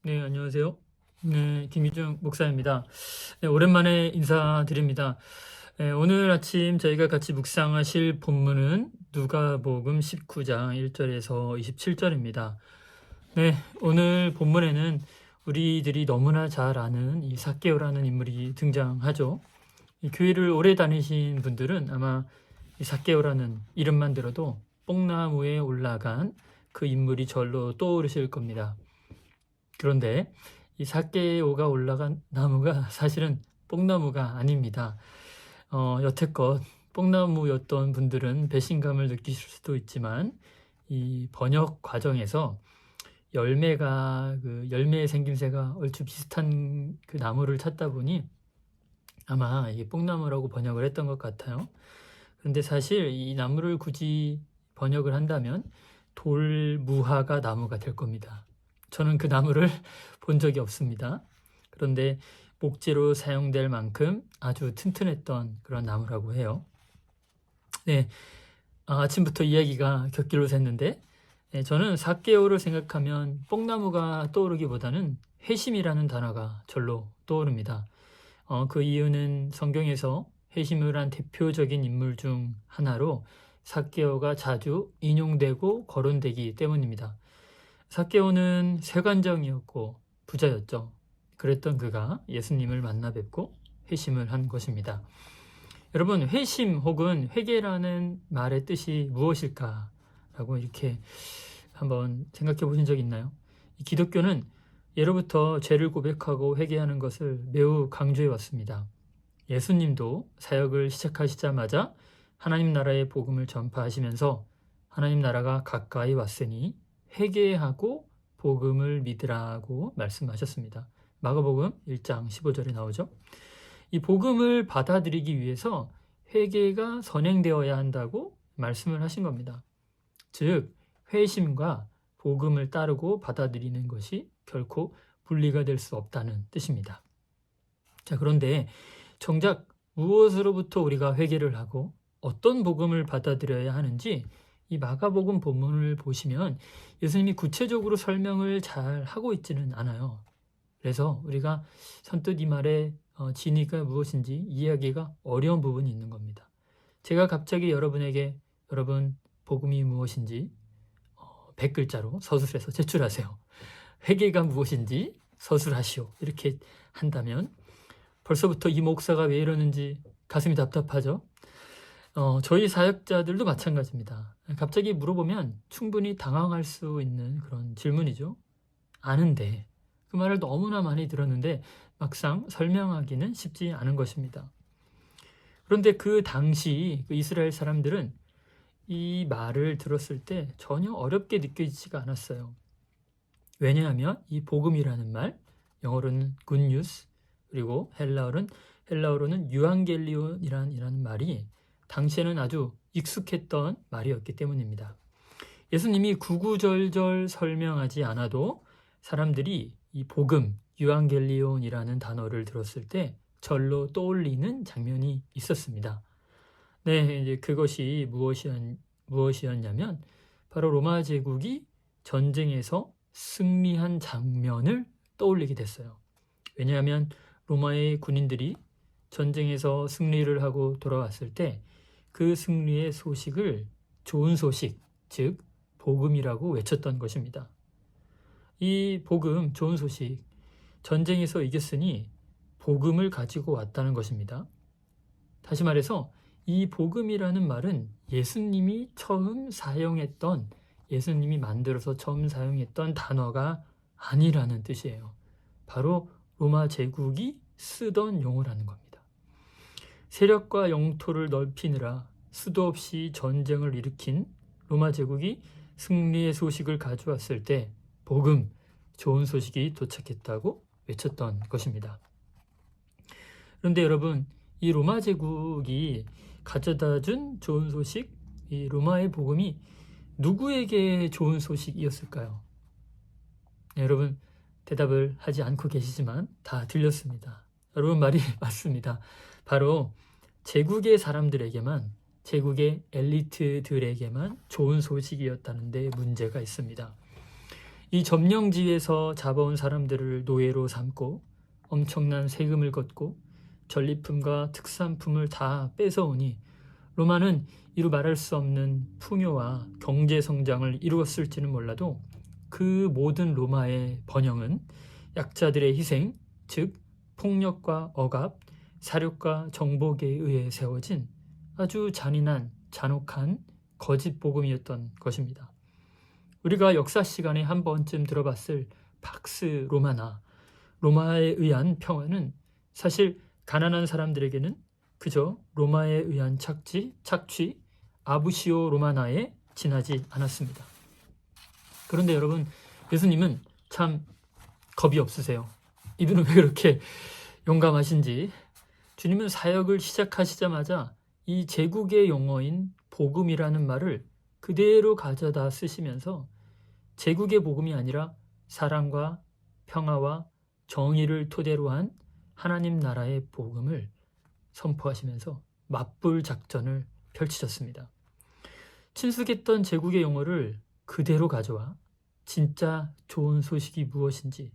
네, 안녕하세요. 네, 김희중 목사입니다. 네, 오랜만에 인사드립니다. 네, 오늘 아침 저희가 같이 묵상하실 본문은 누가복음 19장 1절에서 27절입니다. 네, 오늘 본문에는 우리들이 너무나 잘 아는 이 삭개오라는 인물이 등장하죠. 이 교회를 오래 다니신 분들은 아마 이 삭개오라는 이름만 들어도 뽕나무에 올라간 그 인물이 절로 떠오르실 겁니다. 그런데 이 삭개오가 올라간 나무가 사실은 뽕나무가 아닙니다. 여태껏 뽕나무였던 분들은 배신감을 느끼실 수도 있지만 이 번역 과정에서 열매의 생김새가 얼추 비슷한 그 나무를 찾다 보니 아마 이 뽕나무라고 번역을 했던 것 같아요. 그런데 사실 이 나무를 굳이 번역을 한다면 돌무화과 나무가 될 겁니다. 저는 그 나무를 본 적이 없습니다. 그런데 목재로 사용될 만큼 아주 튼튼했던 그런 나무라고 해요. 네, 아침부터 이야기가 곁길로 샜는데 저는 삭개오를 생각하면 뽕나무가 떠오르기보다는 회심이라는 단어가 절로 떠오릅니다. 그 이유는 성경에서 회심을 한 대표적인 인물 중 하나로 삭개오가 자주 인용되고 거론되기 때문입니다. 삭개오는 세관정이었고 부자였죠. 그랬던 그가 예수님을 만나 뵙고 회심을 한 것입니다. 여러분, 회심 혹은 회개라는 말의 뜻이 무엇일까라고 이렇게 한번 생각해 보신 적 있나요? 기독교는 예로부터 죄를 고백하고 회개하는 것을 매우 강조해 왔습니다. 예수님도 사역을 시작하시자마자 하나님 나라의 복음을 전파하시면서 하나님 나라가 가까이 왔으니 회개하고 복음을 믿으라고 말씀하셨습니다. 마가복음 1장 15절에 나오죠. 이 복음을 받아들이기 위해서 회개가 선행되어야 한다고 말씀을 하신 겁니다. 즉 회심과 복음을 따르고 받아들이는 것이 결코 분리가 될 수 없다는 뜻입니다. 자, 그런데 정작 무엇으로부터 우리가 회개를 하고 어떤 복음을 받아들여야 하는지 이 마가복음 본문을 보시면 예수님이 구체적으로 설명을 잘 하고 있지는 않아요. 그래서 우리가 선뜻 이 말의 진의가 무엇인지 이해하기가 어려운 부분이 있는 겁니다. 제가 갑자기 여러분에게 여러분 복음이 무엇인지 100글자로 서술해서 제출하세요. 회개가 무엇인지 서술하시오. 이렇게 한다면 벌써부터 이 목사가 왜 이러는지 가슴이 답답하죠. 저희 사역자들도 마찬가지입니다. 갑자기 물어보면 충분히 당황할 수 있는 그런 질문이죠. 아는데 그 말을 너무나 많이 들었는데 막상 설명하기는 쉽지 않은 것입니다. 그런데 그 당시 그 이스라엘 사람들은 이 말을 들었을 때 전혀 어렵게 느껴지지가 않았어요. 왜냐하면 이 복음이라는 말, 영어로는 good news, 그리고 헬라어로는 유앙겔리온이라는 말이 당시에는 아주 익숙했던 말이었기 때문입니다. 예수님이 구구절절 설명하지 않아도 사람들이 이 복음, 유앙겔리온이라는 단어를 들었을 때 절로 떠올리는 장면이 있었습니다. 네, 이제 그것이 무엇이었냐면 바로 로마 제국이 전쟁에서 승리한 장면을 떠올리게 됐어요. 왜냐하면 로마의 군인들이 전쟁에서 승리를 하고 돌아왔을 때 그 승리의 소식을 좋은 소식, 즉 복음이라고 외쳤던 것입니다. 이 복음, 좋은 소식, 전쟁에서 이겼으니 복음을 가지고 왔다는 것입니다. 다시 말해서 이 복음이라는 말은 예수님이 만들어서 처음 사용했던 단어가 아니라는 뜻이에요. 바로 로마 제국이 쓰던 용어라는 겁니다. 세력과 영토를 넓히느라 수도 없이 전쟁을 일으킨 로마 제국이 승리의 소식을 가져왔을 때 복음, 좋은 소식이 도착했다고 외쳤던 것입니다. 그런데 여러분, 이 로마 제국이 가져다준 좋은 소식, 이 로마의 복음이 누구에게 좋은 소식이었을까요? 네, 여러분 대답을 하지 않고 계시지만 다 들렸습니다. 여러분 말이 맞습니다. 바로 제국의 사람들에게만, 제국의 엘리트들에게만 좋은 소식이었다는 데 문제가 있습니다. 이 점령지에서 잡아온 사람들을 노예로 삼고 엄청난 세금을 걷고 전리품과 특산품을 다 뺏어오니 로마는 이루 말할 수 없는 풍요와 경제 성장을 이루었을지는 몰라도 그 모든 로마의 번영은 약자들의 희생, 즉 폭력과 억압, 사륙과 정복에 의해 세워진 아주 잔인한 잔혹한 거짓 복음이었던 것입니다. 우리가 역사 시간에 한 번쯤 들어봤을 팍스 로마나, 로마에 의한 평화는 사실 가난한 사람들에게는 그저 로마에 의한 착취, 아부시오 로마나에 지나지 않았습니다. 그런데 여러분, 예수님은 참 겁이 없으세요. 이분은 왜 그렇게 용감하신지. 주님은 사역을 시작하시자마자 이 제국의 용어인 복음이라는 말을 그대로 가져다 쓰시면서 제국의 복음이 아니라 사랑과 평화와 정의를 토대로 한 하나님 나라의 복음을 선포하시면서 맞불 작전을 펼치셨습니다. 친숙했던 제국의 용어를 그대로 가져와 진짜 좋은 소식이 무엇인지,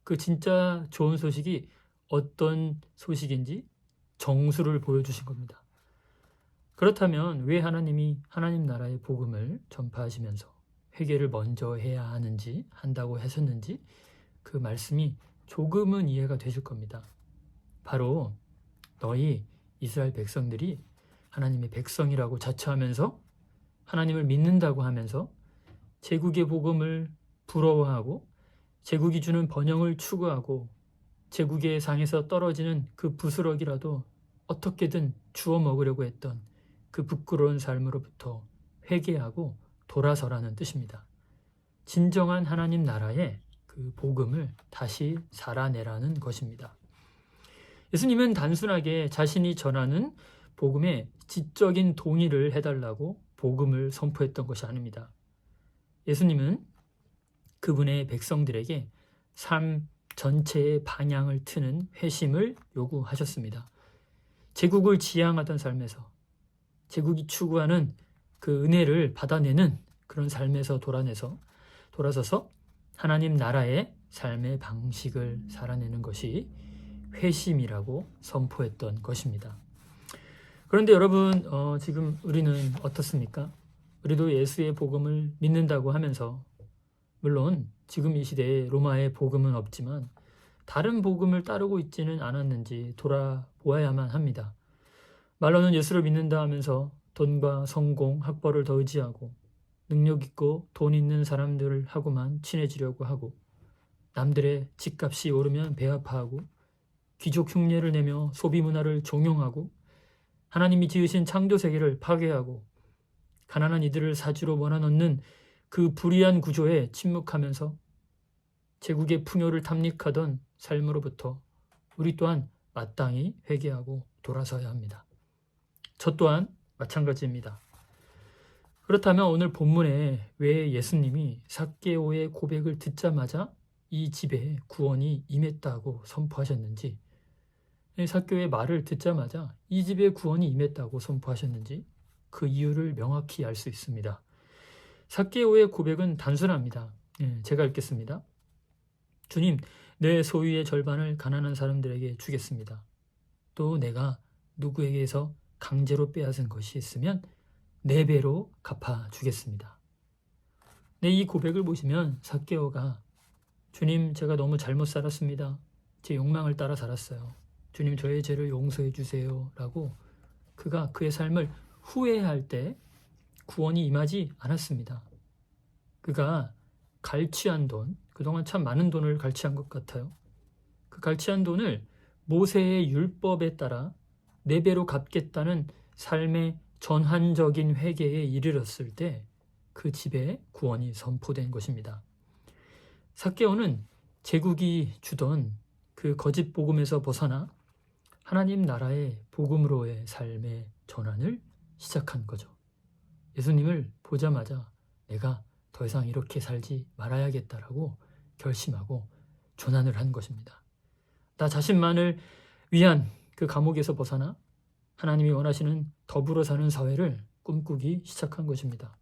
그 진짜 좋은 소식이 어떤 소식인지 정수를 보여주신 겁니다. 그렇다면 왜 하나님이 하나님 나라의 복음을 전파하시면서 회개를 먼저 해야 한다고 하셨는지 그 말씀이 조금은 이해가 되실 겁니다. 바로 너희 이스라엘 백성들이 하나님의 백성이라고 자처하면서 하나님을 믿는다고 하면서 제국의 복음을 부러워하고 제국이 주는 번영을 추구하고 제국의 상에서 떨어지는 그 부스럭이라도 어떻게든 주워 먹으려고 했던 그 부끄러운 삶으로부터 회개하고 돌아서라는 뜻입니다. 진정한 하나님 나라의 그 복음을 다시 살아내라는 것입니다. 예수님은 단순하게 자신이 전하는 복음에 지적인 동의를 해달라고 복음을 선포했던 것이 아닙니다. 예수님은 그분의 백성들에게 삶 전체의 방향을 트는 회심을 요구하셨습니다. 제국을 지향하던 삶에서 제국이 추구하는 그 은혜를 받아내는 그런 삶에서 돌아서서 하나님 나라의 삶의 방식을 살아내는 것이 회심이라고 선포했던 것입니다. 그런데 여러분, 지금 우리는 어떻습니까? 우리도 예수의 복음을 믿는다고 하면서 물론 지금 이 시대에 로마의 복음은 없지만 다른 복음을 따르고 있지는 않았는지 돌아보아야만 합니다. 말로는 예수를 믿는다 하면서 돈과 성공, 학벌을 더 의지하고 능력 있고 돈 있는 사람들하고만 친해지려고 하고 남들의 집값이 오르면 배 아파하고 귀족 흉내를 내며 소비 문화를 종용하고 하나님이 지으신 창조 세계를 파괴하고 가난한 이들을 사지로 몰아넣는 그 불의한 구조에 침묵하면서 제국의 풍요를 탐닉하던 삶으로부터 우리 또한 마땅히 회개하고 돌아서야 합니다. 저 또한 마찬가지입니다. 그렇다면 오늘 본문에 왜 예수님이 삭개오의 고백을 듣자마자 이 집에 구원이 임했다고 선포하셨는지, 삭개오의 말을 듣자마자 이 집에 구원이 임했다고 선포하셨는지 그 이유를 명확히 알 수 있습니다. 삭개오의 고백은 단순합니다. 제가 읽겠습니다. 주님, 내 소유의 절반을 가난한 사람들에게 주겠습니다. 또 내가 누구에게서 강제로 빼앗은 것이 있으면 4배로 갚아주겠습니다. 이 고백을 보시면 삭개오가 주님, 제가 너무 잘못 살았습니다. 제 욕망을 따라 살았어요. 주님, 저의 죄를 용서해 주세요 라고 그가 그의 삶을 후회할 때 구원이 임하지 않았습니다. 그가 갈취한 돈, 그동안 참 많은 돈을 갈취한 것 같아요. 그 갈취한 돈을 모세의 율법에 따라 4배로 갚겠다는 삶의 전환적인 회개에 이르렀을 때 그 집에 구원이 선포된 것입니다. 삭개오는 제국이 주던 그 거짓 복음에서 벗어나 하나님 나라의 복음으로의 삶의 전환을 시작한 거죠. 예수님을 보자마자 내가 더 이상 이렇게 살지 말아야겠다라고 결심하고 전환을 한 것입니다. 나 자신만을 위한 그 감옥에서 벗어나 하나님이 원하시는 더불어 사는 사회를 꿈꾸기 시작한 것입니다.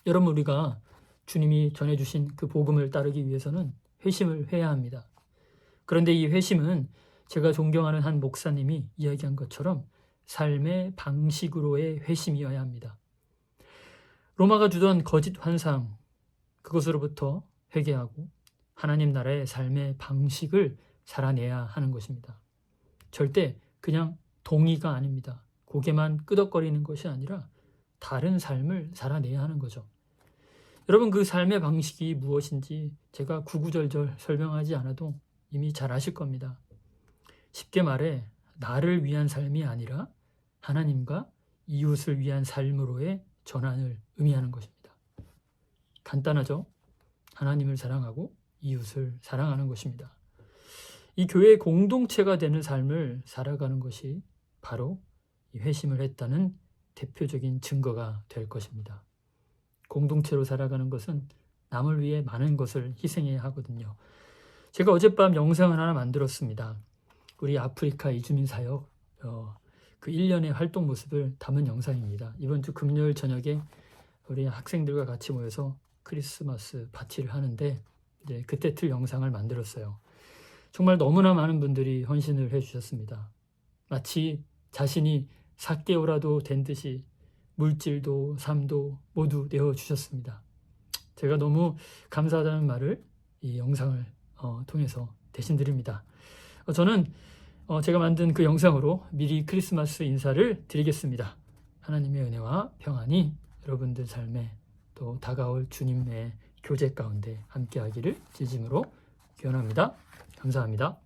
여러분, 우리가 주님이 전해주신 그 복음을 따르기 위해서는 회심을 해야 합니다. 그런데 이 회심은 제가 존경하는 한 목사님이 이야기한 것처럼 삶의 방식으로의 회심이어야 합니다. 로마가 주던 거짓 환상, 그것으로부터 회개하고 하나님 나라의 삶의 방식을 살아내야 하는 것입니다. 절대 그냥 동의가 아닙니다. 고개만 끄덕거리는 것이 아니라 다른 삶을 살아내야 하는 거죠. 여러분, 그 삶의 방식이 무엇인지 제가 구구절절 설명하지 않아도 이미 잘 아실 겁니다. 쉽게 말해 나를 위한 삶이 아니라 하나님과 이웃을 위한 삶으로의 전환을 의미하는 것입니다. 간단하죠? 하나님을 사랑하고 이웃을 사랑하는 것입니다. 이 교회의 공동체가 되는 삶을 살아가는 것이 바로 이 회심을 했다는 대표적인 증거가 될 것입니다. 공동체로 살아가는 것은 남을 위해 많은 것을 희생해야 하거든요. 제가 어젯밤 영상을 하나 만들었습니다. 우리 아프리카 이주민 사역 그 1년의 활동 모습을 담은 영상입니다. 이번 주 금요일 저녁에 우리 학생들과 같이 모여서 크리스마스 파티를 하는데 이제 그때 틀 영상을 만들었어요. 정말 너무나 많은 분들이 헌신을 해주셨습니다. 마치 자신이 삭개오라도 된 듯이 물질도 삶도 모두 내어주셨습니다. 제가 너무 감사하다는 말을 이 영상을 통해서 대신드립니다. 저는 제가 만든 그 영상으로 미리 크리스마스 인사를 드리겠습니다. 하나님의 은혜와 평안이 여러분들 삶에 또 다가올 주님의 교제 가운데 함께하기를 진심으로 기원합니다. 감사합니다.